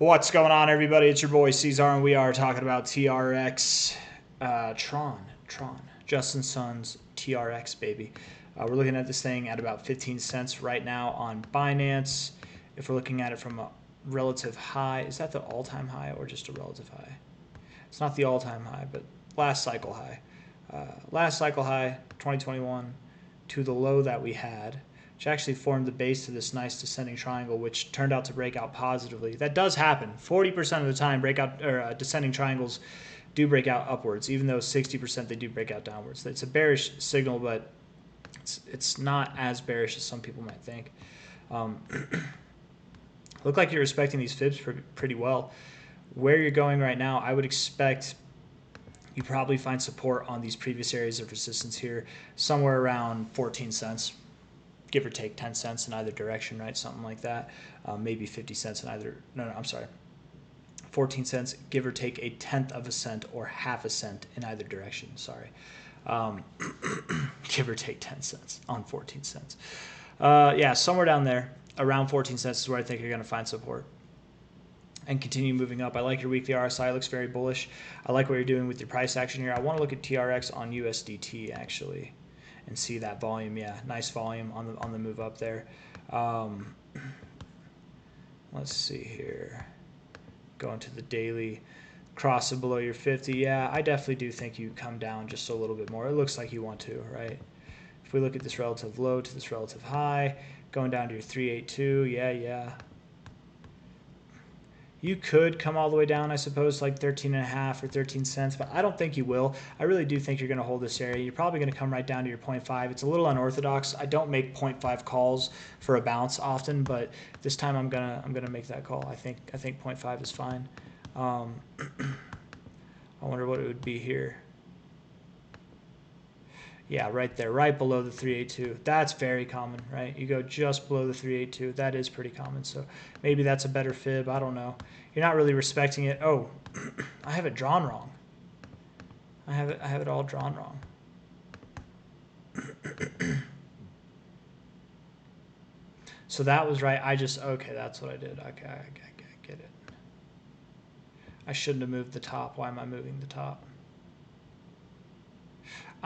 What's going on, everybody? It's your boy C-Zar, and we are talking about TRX, Tron, Justin Sun's TRX, baby. We're looking at this thing at about 15 cents right now on Binance. If we're looking at it from a relative high, is that the all-time high or just a relative high? It's not the all-time high, but last cycle high. Last cycle high, 2021, to the low that we had, which actually formed the base to this nice descending triangle, which turned out to break out positively. That does happen. 40% of the time, descending triangles do break out upwards, even though 60% they do break out downwards. It's a bearish signal, but it's not as bearish as some people might think. Look like you're respecting these fibs pretty well. Where you're going right now, I would expect you probably find support on these previous areas of resistance here, somewhere around 14 cents. Give or take 10 cents in either direction, right? Something like that. Maybe 50 cents in either. No, I'm sorry. 14 cents, give or take a tenth of a cent or half a cent in either direction. Sorry. Give or take 10 cents on 14 cents. Yeah, somewhere down there, around 14 cents is where I think you're going to find support and continue moving up. I like your weekly RSI. Looks very bullish. I like what you're doing with your price action here. I want to look at TRX on USDT, actually, and see that volume. Yeah, nice volume on the move up there. Let's see here. Going to the daily, crossing below your 50. Yeah, I definitely do think you come down just a little bit more. It looks like you want to, right? If we look at this relative low to this relative high, going down to your 382, yeah. You could come all the way down, I suppose, like 13.5 or 13 cents, but I don't think you will. I really do think you're going to hold this area. You're probably going to come right down to your 0.5. It's a little unorthodox. I don't make 0.5 calls for a bounce often, but this time I'm gonna make that call. I think 0.5 is fine. I wonder what it would be here. Yeah, right there, right below the 382. That's very common, right? You go just below the 382. That is pretty common. So maybe that's a better fib. I don't know. You're not really respecting it. Oh, I have it drawn wrong. I have it all drawn wrong. So that was right. Okay, that's what I did. Okay, I get it. I shouldn't have moved the top. Why am I moving the top?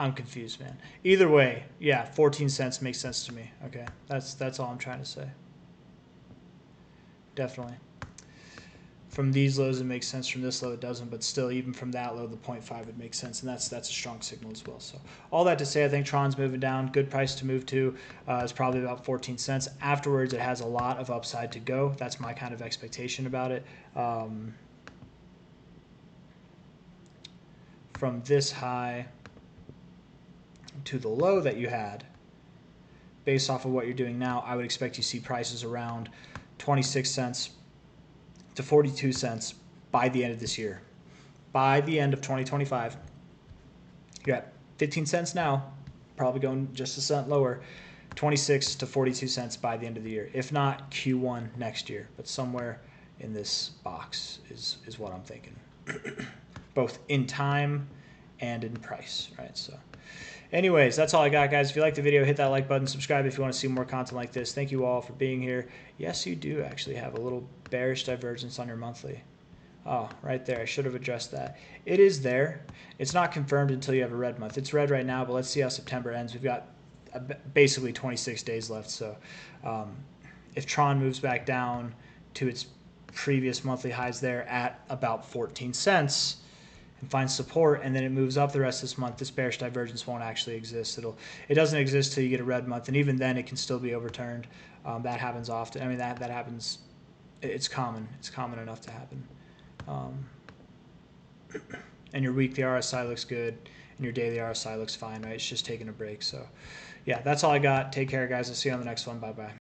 I'm confused, man. Either way, yeah, 14 cents makes sense to me. Okay, that's all I'm trying to say. Definitely. From these lows, it makes sense. From this low, it doesn't. But still, even from that low, the 0.5 would make sense, and that's a strong signal as well. So all that to say, I think Tron's moving down. Good price to move to is probably about 14 cents. Afterwards, it has a lot of upside to go. That's my kind of expectation about it. From this high to the low that you had, based off of what you're doing now, I would expect you to see prices around 26 cents to 42 cents by the end of this year. By the end of 2025, you're at 15 cents now, probably going just a cent lower, 26 to 42 cents by the end of the year. If not Q1 next year, but somewhere in this box is what I'm thinking, both in time and in price, right? So anyways, that's all I got, guys. If you like the video, hit that like button. Subscribe if you want to see more content like this. Thank you all for being here. Yes, you do actually have a little bearish divergence on your monthly. Oh, right there. I should have addressed that. It is there. It's not confirmed until you have a red month. It's red right now, but let's see how September ends. We've got basically 26 days left. So if Tron moves back down to its previous monthly highs there at about 14 cents, and finds support, and then it moves up the rest of this month, this bearish divergence won't actually exist. It doesn't exist till you get a red month, and even then it can still be overturned. That happens often. I mean, that happens. It's common. It's common enough to happen. And your weekly RSI looks good, and your daily RSI looks fine, right? It's just taking a break. So, yeah, that's all I got. Take care, guys. I'll see you on the next one. Bye-bye.